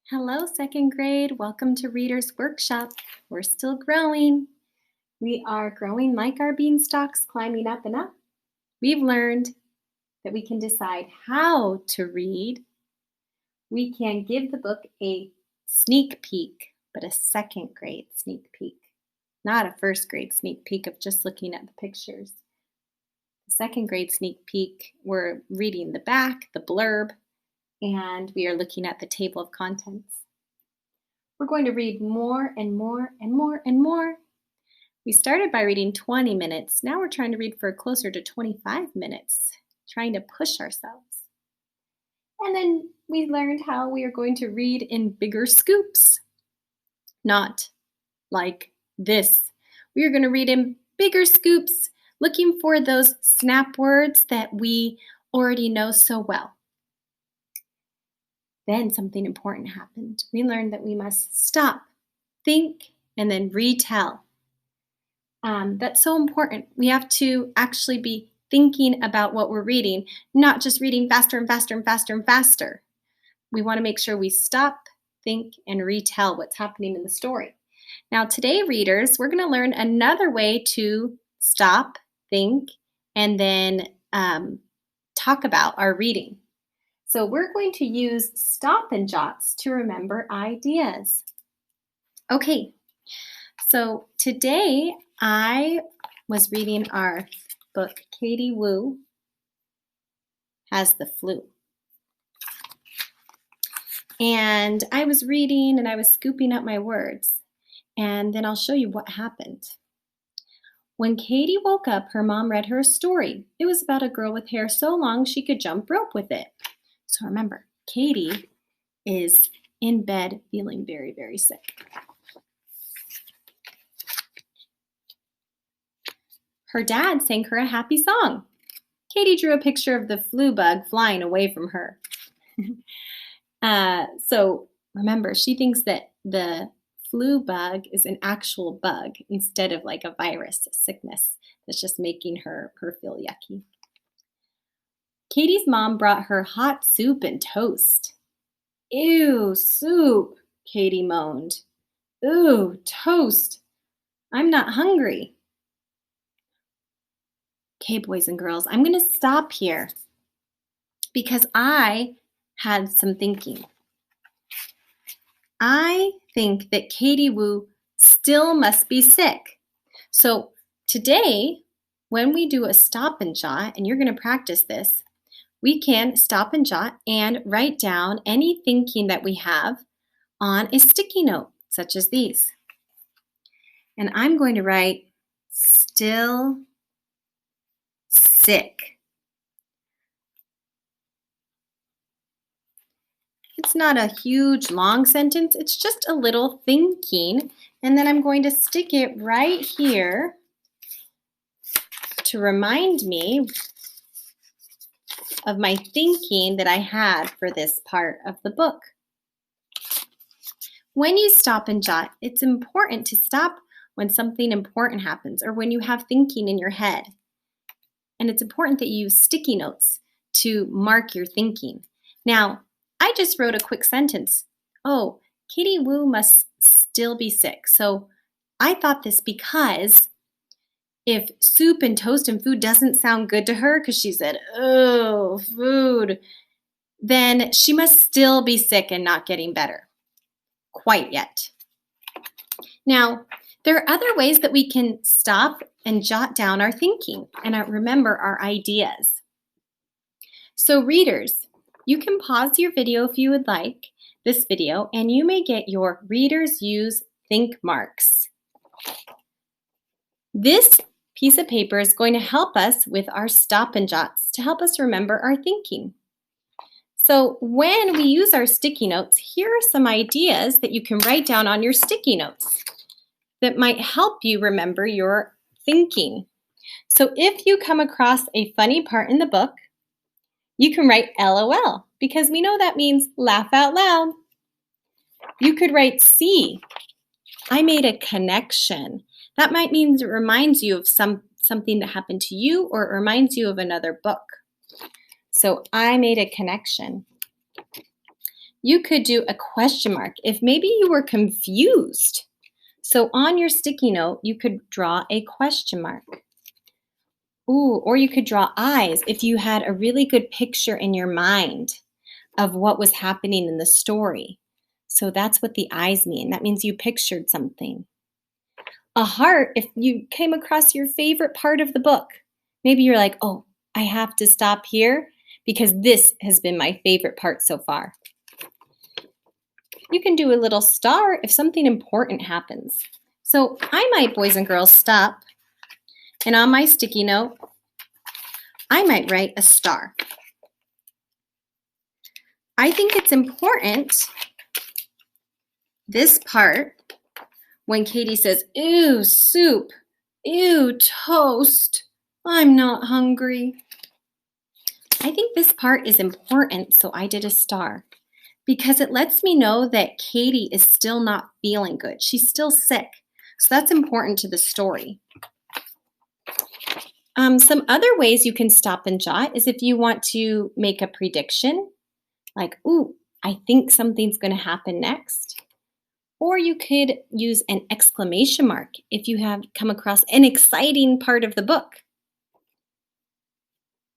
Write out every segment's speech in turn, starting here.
Hello, second grade. Welcome to Reader's Workshop. We're still growing. We are growing like our beanstalks, climbing up and up. We've learned that we can decide how to read. We can give the book a sneak peek, but a second grade sneak peek, not a first grade sneak peek of just looking at the pictures. The second grade sneak peek, we're reading the back, the blurb, and we are looking at the table of contents. We're going to read more and more and more and more. We started by reading 20 minutes. Now we're trying to read for closer to 25 minutes, trying to push ourselves. And then we learned how we are going to read in bigger scoops, not like this. We are going to read in bigger scoops, looking for those snap words that we already know so well. Then something important happened. We learned that we must stop, think, and then retell. That's so important. We have to actually be thinking about what we're reading, not just reading faster and faster and faster and faster. We want to make sure we stop, think, and retell what's happening in the story. Now today, readers, we're going to learn another way to stop, think, and then talk about our reading. So we're going to use Stop and Jots to remember ideas. Okay, so today I was reading our book, Katie Woo Has the Flu. And I was reading and I was scooping up my words, and then I'll show you what happened. When Katie woke up, her mom read her a story. It was about a girl with hair so long she could jump rope with it. So remember, Katie is in bed feeling very, very sick. Her dad sang her a happy song. Katie drew a picture of the flu bug flying away from her. So remember, she thinks that the flu bug is an actual bug instead of like a virus, a sickness that's just making her feel yucky. Katie's mom brought her hot soup and toast. Ew, soup, Katie moaned. Ooh, toast. I'm not hungry. Okay, boys and girls, I'm going to stop here because I had some thinking. I think that Katie Woo still must be sick. So today, when we do a stop and jot, and you're going to practice this, we can stop and jot and write down any thinking that we have on a sticky note, such as these. And I'm going to write still sick. It's not a huge long sentence, it's just a little thinking. And then I'm going to stick it right here to remind me of my thinking that I had for this part of the book. When you stop and jot, it's important to stop when something important happens or when you have thinking in your head. And it's important that you use sticky notes to mark your thinking. Now, I just wrote a quick sentence. Oh, Katie Woo must still be sick. So I thought this because if soup and toast and food doesn't sound good to her because she said, oh, food, then she must still be sick and not getting better quite yet. Now, there are other ways that we can stop and jot down our thinking and remember our ideas. So readers, you can pause your video if you would like this video, and you may get your Readers Use Think marks. This piece of paper is going to help us with our stop and jots to help us remember our thinking. So when we use our sticky notes, here are some ideas that you can write down on your sticky notes that might help you remember your thinking. So if you come across a funny part in the book, you can write LOL because we know that means laugh out loud. You could write C. I made a connection. That might mean it reminds you of something that happened to you, or it reminds you of another book. So I made a connection. You could do a question mark if maybe you were confused. So on your sticky note, you could draw a question mark. Ooh, or you could draw eyes if you had a really good picture in your mind of what was happening in the story. So that's what the eyes mean. That means you pictured something. A heart if you came across your favorite part of the book. Maybe you're like, oh, I have to stop here because this has been my favorite part so far. You can do a little star if something important happens. So I might, boys and girls, stop, and on my sticky note, I might write a star. I think it's important, this part, when Katie says, ew, soup, ew, toast, I'm not hungry. I think this part is important, so I did a star because it lets me know that Katie is still not feeling good. She's still sick, so that's important to the story. Some other ways you can stop and jot is if you want to make a prediction, like, ooh, I think something's going to happen next. Or you could use an exclamation mark if you have come across an exciting part of the book.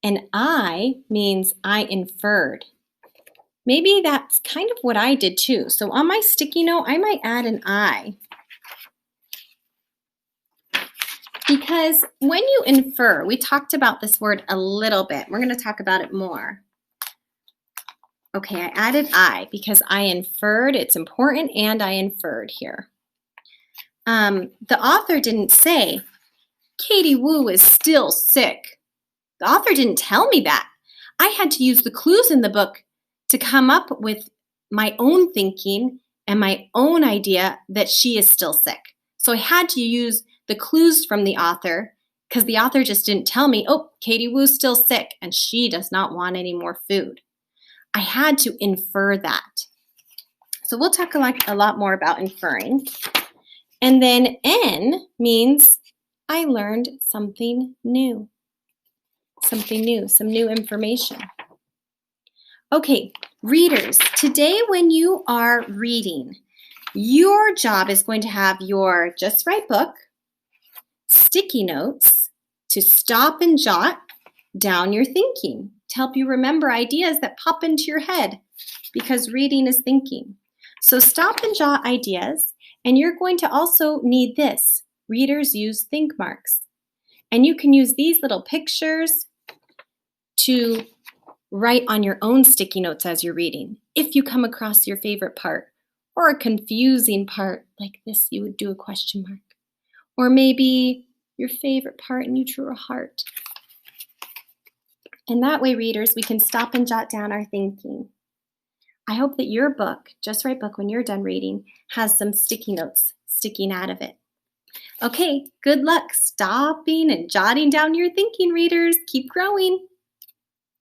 An I means I inferred. Maybe that's kind of what I did too. So on my sticky note, I might add an I. Because when you infer, we talked about this word a little bit. We're going to talk about it more. Okay, I added I because I inferred. It's important, and I inferred here. The author didn't say, Katie Woo is still sick. The author didn't tell me that. I had to use the clues in the book to come up with my own thinking and my own idea that she is still sick. So I had to use the clues from the author because the author just didn't tell me, oh, Katie Woo's still sick and she does not want any more food. I had to infer that. So we'll talk a lot more about inferring. And then N means I learned something new. Something new, some new information. Okay, readers, today when you are reading, your job is going to have your Just Right book, sticky notes to stop and jot down your thinking to help you remember ideas that pop into your head because reading is thinking. So stop and jot ideas, and you're going to also need this. Readers use think marks. And you can use these little pictures to write on your own sticky notes as you're reading. If you come across your favorite part or a confusing part like this, you would do a question mark. Or maybe your favorite part and you drew a heart. And that way, readers, we can stop and jot down our thinking. I hope that your book, Just Right book, when you're done reading, has some sticky notes sticking out of it. Okay, good luck stopping and jotting down your thinking, readers. Keep growing.